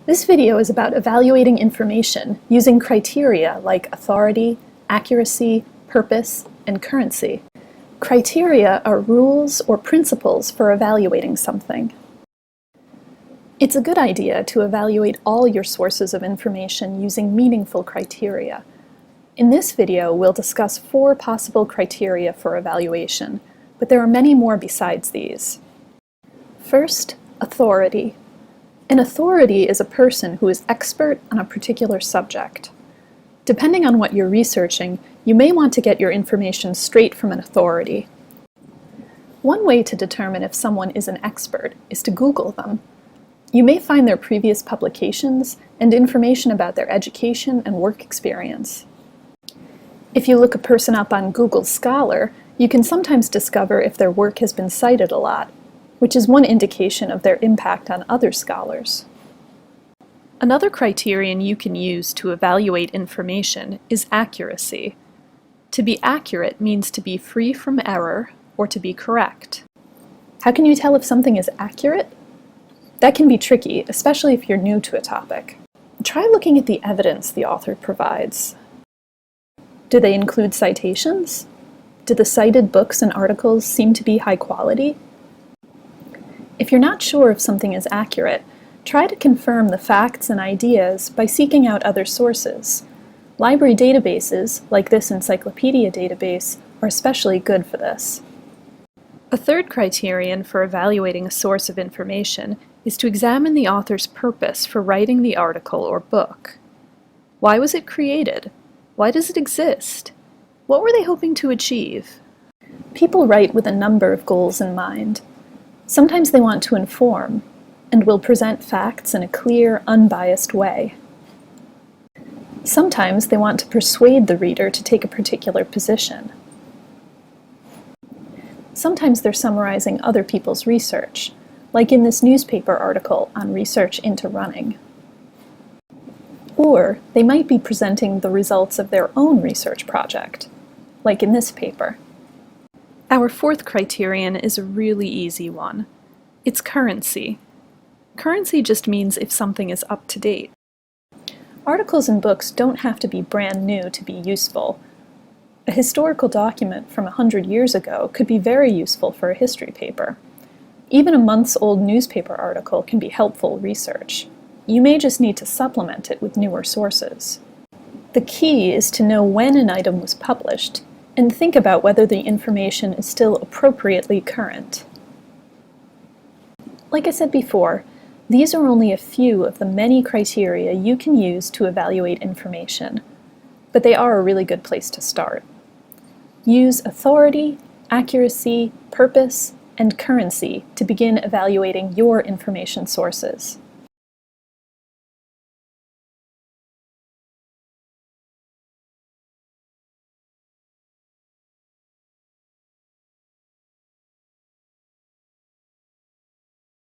This video is about evaluating information using criteria like authority, accuracy, purpose, and currency. Criteria are rules or principles for evaluating something. It's a good idea to evaluate all your sources of information using meaningful criteria. In this video, we'll discuss 4 possible criteria for evaluation, but there are many more besides these. First, authority. An authority is a person who is expert on a particular subject. Depending on what you're researching, you may want to get your information straight from an authority. One way to determine if someone is an expert is to Google them. You may find their previous publications and information about their education and work experience. If you look a person up on Google Scholar, you can sometimes discover if their work has been cited a lot, which is one indication of their impact on other scholars. Another criterion you can use to evaluate information is accuracy. To be accurate means to be free from error or to be correct. How can you tell if something is accurate? That can be tricky, especially if you're new to a topic. Try looking at the evidence the author provides. Do they include citations? Do the cited books and articles seem to be high quality? If you're not sure if something is accurate, try to confirm the facts and ideas by seeking out other sources. Library databases, like this encyclopedia database, are especially good for this. A third criterion for evaluating a source of information is to examine the author's purpose for writing the article or book. Why was it created? Why does it exist? What were they hoping to achieve? People write with a number of goals in mind. Sometimes they want to inform, and will present facts in a clear, unbiased way. Sometimes they want to persuade the reader to take a particular position. Sometimes they're summarizing other people's research, like in this newspaper article on research into running. Or they might be presenting the results of their own research project, like in this paper. Our fourth criterion is a really easy one. It's currency. Currency just means if something is up to date. Articles and books don't have to be brand new to be useful. A historical document from 100 years ago could be very useful for a history paper. Even a months-old newspaper article can be helpful research. You may just need to supplement it with newer sources. The key is to know when an item was published, and think about whether the information is still appropriately current. Like I said before, these are only a few of the many criteria you can use to evaluate information, but they are a really good place to start. Use authority, accuracy, purpose, and currency to begin evaluating your information sources.